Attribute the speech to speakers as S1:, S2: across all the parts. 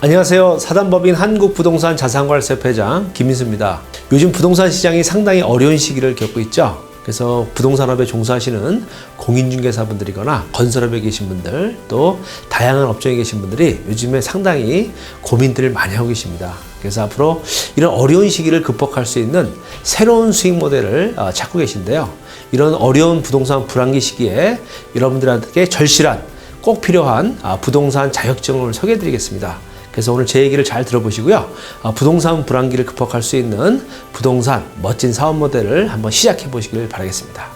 S1: 안녕하세요. 사단법인 한국부동산 자산관리사협회장 김민수입니다. 요즘 부동산 시장이 상당히 어려운 시기를 겪고 있죠. 그래서 부동산업에 종사하시는 공인중개사분들이거나 건설업에 계신 분들, 또 다양한 업종에 계신 분들이 요즘에 상당히 고민들을 많이 하고 계십니다. 그래서 앞으로 이런 어려운 시기를 극복할 수 있는 새로운 수익 모델을 찾고 계신데요. 이런 어려운 부동산 불황기 시기에 여러분들한테 절실한 꼭 필요한 부동산 자격증을 소개해 드리겠습니다. 그래서 오늘 제 얘기를 잘 들어보시고요. 부동산 불황기를 극복할 수 있는 부동산 멋진 사업 모델을 한번 시작해 보시길 바라겠습니다.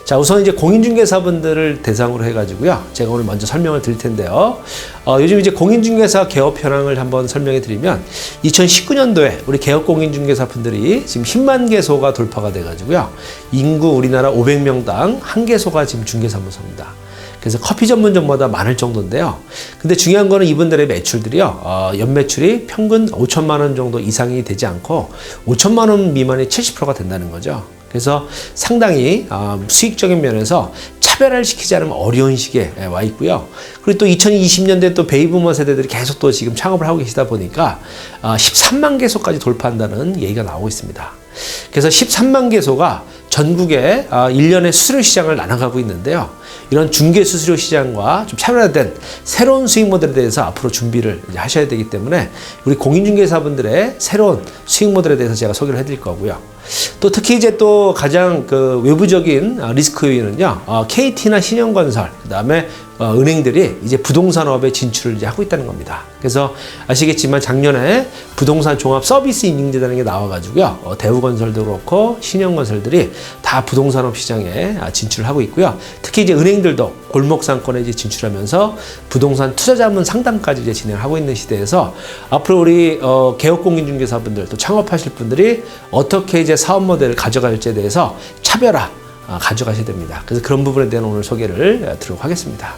S1: 자, 우선 이제 공인중개사분들을 대상으로 해가지고요. 제가 오늘 먼저 설명을 드릴 텐데요. 요즘 이제 공인중개사 개업 현황을 한번 설명해 드리면 2019년도에 우리 개업 공인중개사분들이 지금 10만 개소가 돌파가 돼가지고요. 인구 우리나라 500명당 1개소가 지금 중개사무소입니다. 그래서 커피 전문점보다 많을 정도인데요. 근데 중요한 거는 이분들의 매출들이요. 연매출이 평균 5천만 원 정도 이상이 되지 않고 5천만 원 미만이 70%가 된다는 거죠. 그래서 상당히 수익적인 면에서 차별화를 시키지 않으면 어려운 시기에 와 있고요. 그리고 또 2020년대 또 베이비부머 세대들이 계속 또 지금 창업을 하고 계시다 보니까 13만 개소까지 돌파한다는 얘기가 나오고 있습니다. 그래서 13만 개소가 전국에 1년의 수수료 시장을 나눠가고 있는데요. 이런 중개 수수료 시장과 좀 차별화된 새로운 수익 모델에 대해서 앞으로 준비를 이제 하셔야 되기 때문에 우리 공인중개사분들의 새로운 수익 모델에 대해서 제가 소개를 해드릴 거고요. 또 특히 이제 또 가장 그 외부적인 리스크 요인은요, KT나 신영건설, 그 다음에 은행들이 이제 부동산업에 진출을 이제 하고 있다는 겁니다. 그래서 아시겠지만 작년에 부동산 종합 서비스 인증제라는 게 나와가지고요, 대우건설도 그렇고 신영건설들이 다 부동산업 시장에 진출을 하고 있고요. 특히 이제 은행들도 골목 상권에 이제 진출하면서 부동산 투자자문 상담까지 이제 진행을 하고 있는 시대에서 앞으로 우리 개업 공인중개사분들 또 창업하실 분들이 어떻게 이제 사업 모델을 가져갈지에 대해서 차별화 가져가셔야 됩니다. 그래서 그런 부분에 대한 오늘 소개를 드리도록 하겠습니다.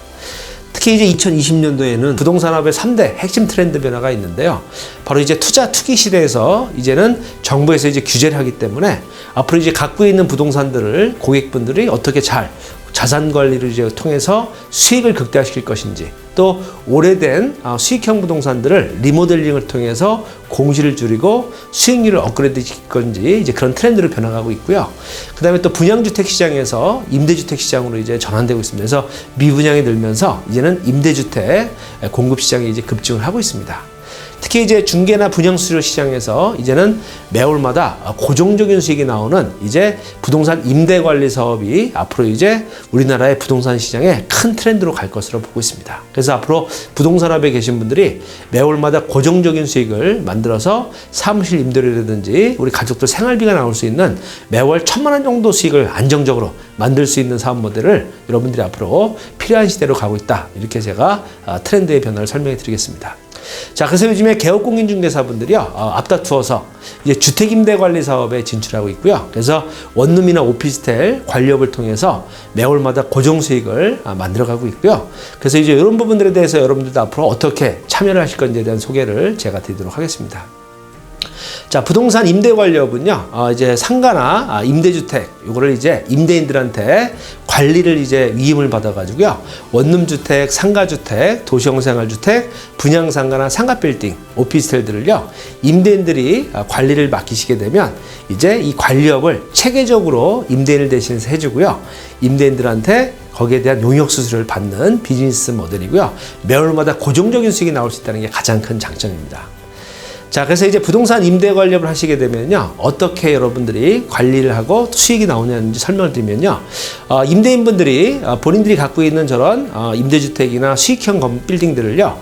S1: 특히 이제 2020년도에는 부동산업의 3대 핵심 트렌드 변화가 있는데요. 바로 이제 투자 투기 시대에서 이제는 정부에서 이제 규제를 하기 때문에 앞으로 이제 갖고 있는 부동산들을 고객분들이 어떻게 잘 자산 관리를 이제 통해서 수익을 극대화시킬 것인지, 또 오래된 수익형 부동산들을 리모델링을 통해서 공시를 줄이고 수익률을 업그레이드 시킬 건지 이제 그런 트렌드로 변화가고 있고요. 그 다음에 또 분양주택 시장에서 임대주택 시장으로 이제 전환되고 있습니다. 그래서 미분양이 늘면서 이제는 임대주택 공급 시장이 이제 급증을 하고 있습니다. 특히 이제 중개나 분양수수료 시장에서 이제는 매월마다 고정적인 수익이 나오는 이제 부동산 임대 관리 사업이 앞으로 이제 우리나라의 부동산 시장에 큰 트렌드로 갈 것으로 보고 있습니다. 그래서 앞으로 부동산업에 계신 분들이 매월마다 고정적인 수익을 만들어서 사무실 임대료라든지 우리 가족들 생활비가 나올 수 있는 매월 1,000만 원 정도 수익을 안정적으로 만들 수 있는 사업 모델을 여러분들이 앞으로 필요한 시대로 가고 있다. 이렇게 제가 트렌드의 변화를 설명해 드리겠습니다. 자, 그래서 요즘에 개업 공인중개사분들이요, 앞다투어서 이제 주택임대관리 사업에 진출하고 있고요. 그래서 원룸이나 오피스텔 관리업을 통해서 매월마다 고정 수익을 만들어가고 있고요. 그래서 이제 이런 부분들에 대해서 여러분들도 앞으로 어떻게 참여를 하실 건지에 대한 소개를 제가 드리도록 하겠습니다. 자, 부동산 임대관리업은요, 이제 상가나 임대주택, 요거를 이제 임대인들한테 관리를 이제 위임을 받아가지고요, 원룸주택, 상가주택, 도시형생활주택, 분양상가나 상가빌딩, 오피스텔들을요, 임대인들이 관리를 맡기시게 되면 이제 이 관리업을 체계적으로 임대인을 대신해서 해주고요, 임대인들한테 거기에 대한 용역수수료를 받는 비즈니스 모델이고요, 매월마다 고정적인 수익이 나올 수 있다는 게 가장 큰 장점입니다. 자, 그래서 이제 부동산 임대 관리업을 하시게 되면요, 어떻게 여러분들이 관리를 하고 수익이 나오냐는지 설명을 드리면요, 임대인분들이 본인들이 갖고 있는 저런 임대주택이나 수익형 빌딩들을요,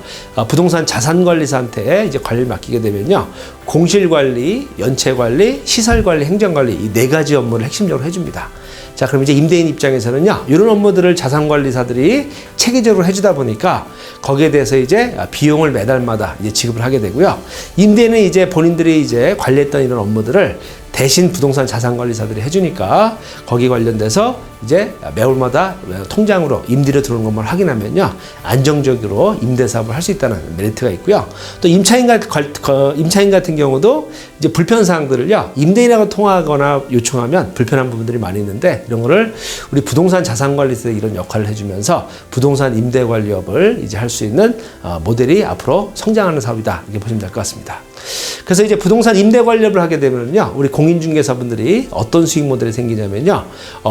S1: 부동산 자산관리사한테 이제 관리를 맡기게 되면요, 공실관리, 연체관리, 시설관리, 행정관리 이 4가지 업무를 핵심적으로 해줍니다. 자, 그럼 이제 임대인 입장에서는요, 이런 업무들을 자산관리사들이 체계적으로 해주다 보니까 거기에 대해서 이제 비용을 매달마다 이제 지급을 하게 되고요. 임대인은 이제 본인들이 이제 관리했던 이런 업무들을 대신 부동산 자산관리사들이 해주니까 거기 관련돼서 이제 매월마다 통장으로 임대료 들어오는 것만 확인하면요, 안정적으로 임대 사업을 할 수 있다는 메리트가 있고요. 또 임차인 같은 경우도 이제 불편 사항들을요, 임대인하고 통화하거나 요청하면 불편한 부분들이 많이 있는데, 이런 거를 우리 부동산 자산관리사들이 이런 역할을 해주면서 부동산 임대 관리업을 이제 할 수 있는 모델이 앞으로 성장하는 사업이다, 이렇게 보시면 될 것 같습니다. 그래서 이제 부동산 임대 관리업을 하게 되면요, 우리 공인중개사분들이 어떤 수익 모델이 생기냐면요,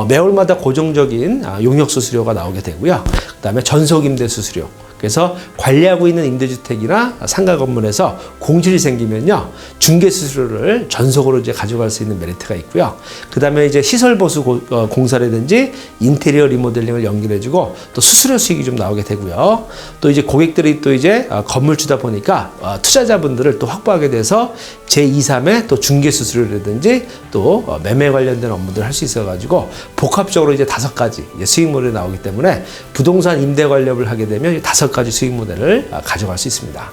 S1: 매월마다 고정적인 용역 수수료가 나오게 되고요. 그다음에 전속 임대 수수료. 그래서 관리하고 있는 임대주택이나 상가 건물에서 공실이 생기면요, 중개 수수료를 전속으로 이제 가져갈 수 있는 메리트가 있고요. 그다음에 이제 시설 보수 공사라든지 인테리어 리모델링을 연결해주고 또 수수료 수익이 좀 나오게 되고요. 또 이제 고객들이 또 이제 건물주다 보니까 투자자분들을 또 확보하게 돼서 제2, 3의 또 중개 수수료라든지 또 매매 관련된 업무들을 할 수 있어가지고 복합적으로 이제 5가지 수익 모델이 나오기 때문에 부동산 임대 관리업을 하게 되면 5가지 수익 모델을 가져갈 수 있습니다.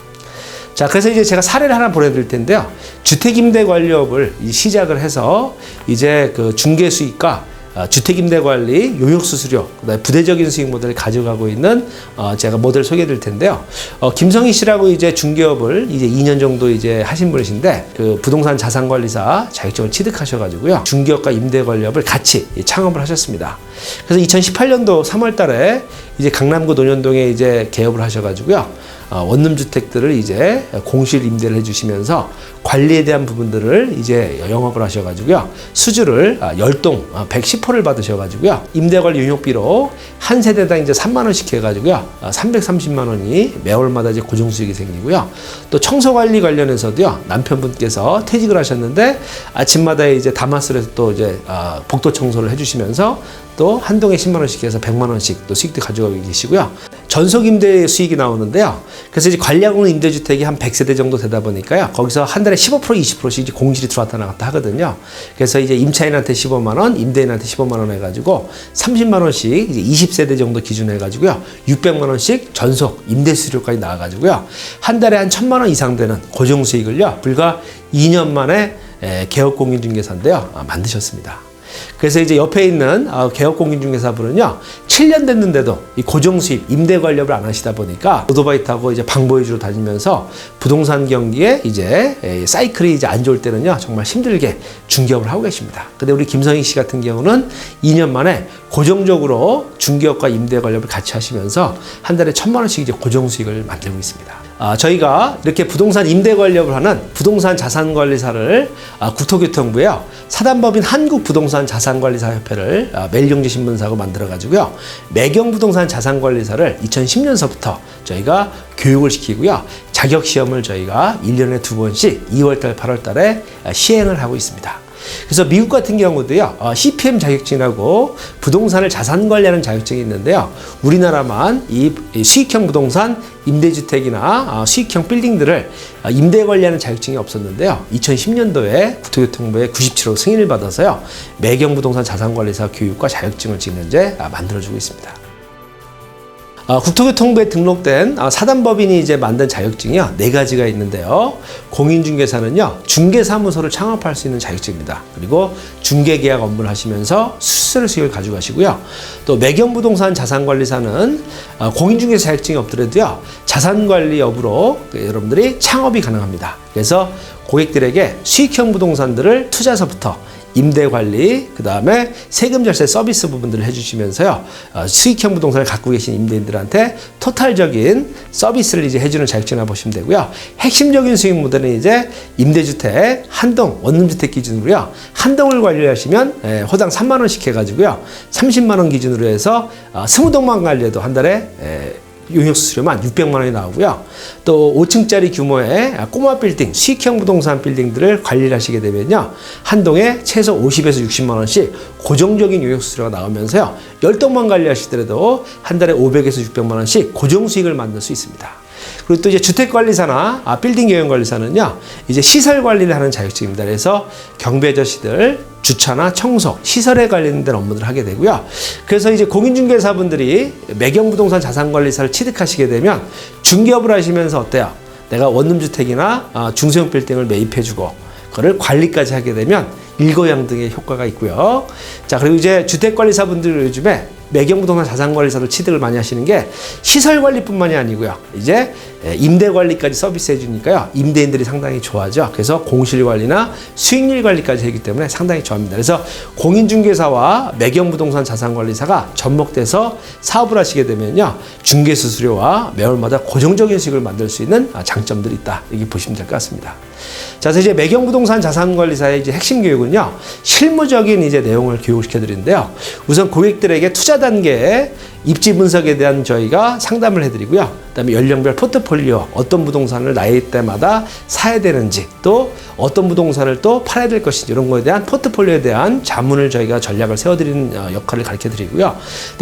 S1: 자, 그래서 이제 제가 사례를 하나 보내드릴 텐데요. 주택임대관리업을 시작을 해서 이제 그 중개 수익과 주택임대관리, 용역수수료, 그다음에 부대적인 수익 모델을 가져가고 있는 제가 모델 소개해드릴 텐데요. 김성희 씨라고 이제 중개업을 이제 2년 정도 이제 하신 분이신데, 그 부동산 자산관리사 자격증을 취득하셔가지고요, 중개업과 임대관리업을 같이 창업을 하셨습니다. 그래서 2018년도 3월달에 이제 강남구 논현동에 이제 개업을 하셔가지고요, 원룸주택들을 이제 공실 임대를 해주시면서 관리에 대한 부분들을 이제 영업을 하셔가지고요, 수주를 10동 110호를 받으셔가지고요, 임대관리 용역비로 한 세대당 이제 3만 원씩 해가지고요, 330만 원이 매월마다 이제 고정 수익이 생기고요. 또 청소관리 관련해서도요, 남편분께서 퇴직을 하셨는데 아침마다 이제 다마스에서 또 이제 복도 청소를 해주시면서 또 한 동에 10만 원씩 해서 100만 원씩 또 수익도 가져가고 계시고요. 전속 임대 수익이 나오는데요. 그래서 이제 관리하고 있는 임대주택이 한 100세대 정도 되다 보니까요, 거기서 한 달에 15%, 20%씩 이제 공실이 들어왔다 나갔다 하거든요. 그래서 이제 임차인한테 15만 원, 임대인한테 15만 원 해가지고 30만 원씩 이제 20세대 정도 기준 해가지고요, 600만 원씩 전속 임대 수수료까지 나와가지고요, 한 달에 한 1000만 원 이상 되는 고정 수익을요, 불과 2년 만에 개업 공인중개사인데요, 만드셨습니다. 그래서 이제 옆에 있는 개업공인중개사분은요, 7년 됐는데도 이 고정수입, 임대 관리업을 안 하시다 보니까 오토바이 타고 이제 방보이주로 다니면서 부동산 경기에 이제 사이클이 이제 안 좋을 때는요, 정말 힘들게 중개업을 하고 계십니다. 근데 우리 김성희 씨 같은 경우는 2년 만에 고정적으로 중개업과 임대 관리업을 같이 하시면서 한 달에 1000만 원씩 이제 고정수익을 만들고 있습니다. 저희가 이렇게 부동산 임대 관리업을 하는 부동산 자산관리사를 국토교통부에요, 사단법인 한국부동산 자산관리사협회를 매일경제 신문사하고 만들어가지고요, 매경부동산 자산관리사를 2010년서부터 저희가 교육을 시키고요, 자격시험을 저희가 1년에 2번씩 2월달, 8월달에 시행을 하고 있습니다. 그래서 미국 같은 경우도요, CPM 자격증이라고 부동산을 자산 관리하는 자격증이 있는데요, 우리나라만 이 수익형 부동산 임대주택이나 수익형 빌딩들을 임대 관리하는 자격증이 없었는데요, 2010년도에 국토교통부에 97호 승인을 받아서요, 매경부동산 자산관리사 교육과 자격증을 지금 현재 만들어주고 있습니다. 국토교통부에 등록된 사단법인이 이제 만든 자격증이요, 4가지가 있는데요. 공인중개사는요, 중개사무소를 창업할 수 있는 자격증입니다. 그리고 중개계약 업무를 하시면서 수수료 수익을 가져가시고요. 또 매경부동산 자산관리사는 공인중개사 자격증이 없더라도요, 자산관리업으로 여러분들이 창업이 가능합니다. 그래서 고객들에게 수익형 부동산들을 투자서부터 임대관리, 그 다음에 세금 절세 서비스 부분들을 해주시면서요, 수익형 부동산을 갖고 계신 임대인들한테 토탈적인 서비스를 이제 해주는 자격증이라고 보시면 되고요. 핵심적인 수익 모델은 이제 임대주택 한동, 원룸주택 기준으로요, 한 동을 관리하시면 호당 3만 원씩 해가지고요, 30만 원 기준으로 해서 20동만 관리해도 한 달에 용역수수료만 600만 원이 나오고요. 또 5층짜리 규모의 꼬마 빌딩, 수익형 부동산 빌딩들을 관리를 하시게 되면요, 한 동에 최소 50에서 60만 원씩 고정적인 용역수수료가 나오면서요, 10동만 관리하시더라도 한 달에 500에서 600만 원씩 고정 수익을 만들 수 있습니다. 그리고 또 이제 주택관리사나 빌딩 경영관리사는요, 이제 시설 관리를 하는 자격증입니다. 그래서 경비 아저씨들 주차나 청소, 시설에 관련된 업무들을 하게 되고요. 그래서 이제 공인중개사분들이 매경부동산 자산관리사를 취득하시게 되면 중개업을 하시면서 어때요? 내가 원룸주택이나 중소형 빌딩을 매입해주고 그거를 관리까지 하게 되면 일거양 등의 효과가 있고요. 자, 그리고 이제 주택관리사분들 요즘에 매경부동산 자산관리사로 취득을 많이 하시는 게 시설관리뿐만이 아니고요. 이제 임대관리까지 서비스해 주니까요. 임대인들이 상당히 좋아하죠. 그래서 공실관리나 수익률 관리까지 하기 때문에 상당히 좋아합니다. 그래서 공인중개사와 매경부동산 자산관리사가 접목돼서 사업을 하시게 되면요. 중개수수료와 매월마다 고정적인 수익을 만들 수 있는 장점들이 있다. 이렇게 보시면 될 것 같습니다. 자, 그래서 이제 매경부동산 자산관리사의 이제 핵심 교육은요. 실무적인 이제 내용을 교육시켜 드리는데요. 우선 고객들에게 투자 단계에 입지 분석에 대한 저희가 상담을 해드리고요. 그다음에 연령별 포트폴리오, 어떤 부동산을 나이 때마다 사야 되는지, 또 어떤 부동산을 또 팔아야 될 것인지 이런 거에 대한 포트폴리오에 대한 자문을 저희가 전략을 세워드리는 역할을 가르쳐드리고요.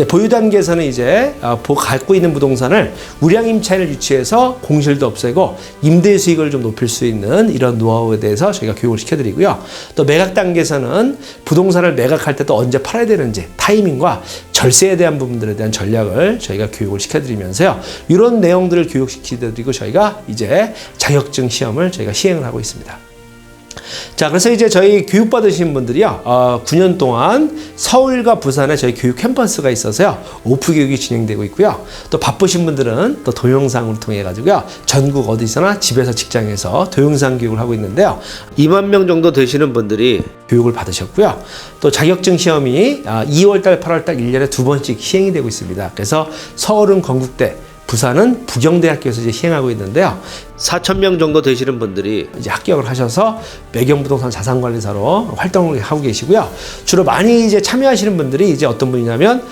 S1: 보유 단계에서는 이제 갖고 있는 부동산을 우량 임차인을 유치해서 공실도 없애고 임대 수익을 좀 높일 수 있는 이런 노하우에 대해서 저희가 교육을 시켜드리고요. 또 매각 단계에서는 부동산을 매각할 때 또 언제 팔아야 되는지 타이밍과 절세에 대한 부분들에 대한 전략을 저희가 교육을 시켜드리면서요. 이런 내용들을 교육시켜드리고 저희가 이제 자격증 시험을 저희가 시행을 하고 있습니다. 자, 그래서 이제 저희 교육받으신 분들이요, 9년 동안 서울과 부산에 저희 교육 캠퍼스가 있어서요, 오프 교육이 진행되고 있고요. 또 바쁘신 분들은 또 동영상을 통해 가지고요, 전국 어디서나 집에서 직장에서 동영상 교육을 하고 있는데요. 2만 명 정도 되시는 분들이 교육을 받으셨고요. 또 자격증 시험이 2월달, 8월달 1년에 2번씩 시행이 되고 있습니다. 그래서 서울은 건국대, 부산은 부경대학교에서 이제 시행하고 있는데요. 4,000명 정도 되시는 분들이 이제 합격을 하셔서 매경부동산 자산관리사로 활동을 하고 계시고요. 주로 많이 이제 참여하시는 분들이 이제 어떤 분이냐면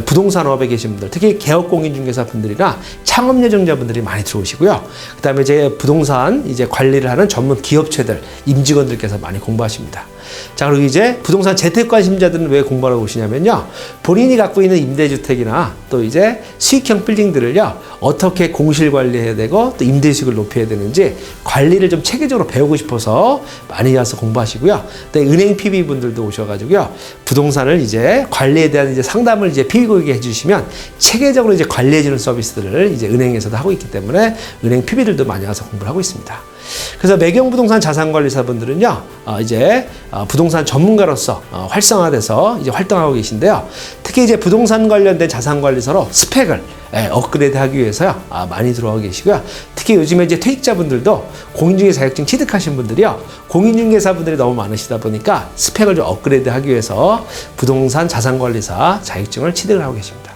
S1: 부동산업에 계신 분들, 특히 개업공인중개사 분들이나 창업 예정자분들이 많이 들어오시고요. 그다음에 이제 부동산 이제 관리를 하는 전문 기업체들, 임직원들께서 많이 공부하십니다. 자, 그리고 이제 부동산 재택 관심자들은 왜 공부하러 오시냐면요. 본인이 갖고 있는 임대주택이나 또 이제 수익형 빌딩들을요, 어떻게 공실 관리해야 되고 또 임대 수익을 높여야 되는지 관리를 좀 체계적으로 배우고 싶어서 많이 와서 공부하시고요. 또 은행 PB 분들도 오셔가지고요. 부동산을 이제 관리에 대한 이제 상담을 이제 PB 고객에게 해주시면 체계적으로 이제 관리해주는 서비스들을 이제 은행에서도 하고 있기 때문에 은행 PB들도 많이 와서 공부를 하고 있습니다. 그래서 매경부동산 자산관리사분들은요, 이제 부동산 전문가로서 활성화돼서 이제 활동하고 계신데요. 특히 이제 부동산 관련된 자산관리사로 스펙을 업그레이드하기 위해서요, 많이 들어오고 계시고요. 특히 요즘에 이제 퇴직자분들도 공인중개사 자격증 취득하신 분들이요, 공인중개사분들이 너무 많으시다 보니까 스펙을 좀 업그레이드하기 위해서 부동산 자산관리사 자격증을 취득을 하고 계십니다.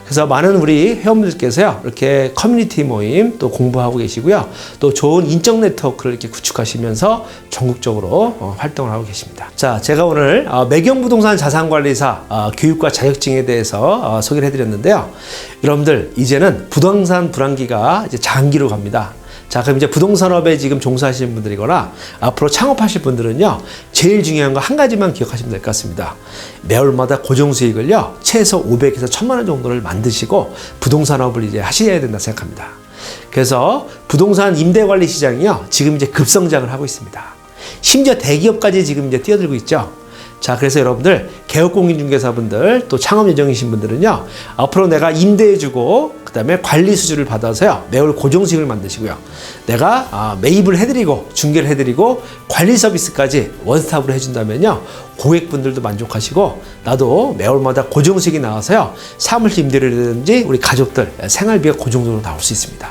S1: 그래서 많은 우리 회원분들께서요, 이렇게 커뮤니티 모임 또 공부하고 계시고요. 또 좋은 인적 네트워크를 이렇게 구축하시면서 전국적으로 활동을 하고 계십니다. 자, 제가 오늘 매경부동산 자산관리사 교육과 자격증에 대해서 소개를 해드렸는데요. 여러분들, 이제는 부동산 불황기가 이제 장기로 갑니다. 자, 그럼 이제 부동산업에 지금 종사하시는 분들이거나 앞으로 창업하실 분들은요, 제일 중요한 거 한 가지만 기억하시면 될 것 같습니다. 매월마다 고정수익을요, 최소 500에서 1000만 원 정도를 만드시고 부동산업을 이제 하셔야 된다 생각합니다. 그래서 부동산 임대관리 시장이요, 지금 이제 급성장을 하고 있습니다. 심지어 대기업까지 지금 이제 뛰어들고 있죠. 자, 그래서 여러분들, 개업공인중개사분들, 또 창업 예정이신 분들은요, 앞으로 내가 임대해주고, 그 다음에 관리 수주를 받아서요, 매월 고정수익을 만드시고요. 내가 매입을 해드리고, 중개를 해드리고, 관리 서비스까지 원스톱으로 해준다면요, 고객분들도 만족하시고, 나도 매월마다 고정수익이 나와서요, 사무실 임대를 하든지 우리 가족들 생활비가 고정적으로 나올 수 있습니다.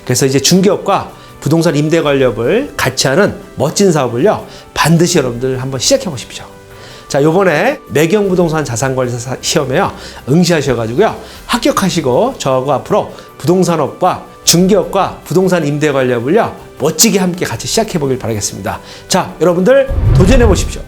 S1: 그래서 이제 중개업과 부동산 임대 관리업을 같이 하는 멋진 사업을요, 반드시 여러분들 한번 시작해 보십시오. 자, 요번에 매경부동산 자산관리사 시험에요, 응시하셔가지고요, 합격하시고 저하고 앞으로 부동산업과 중개업과 부동산 임대 관리업을요, 멋지게 함께 같이 시작해 보길 바라겠습니다. 자, 여러분들 도전해 보십시오.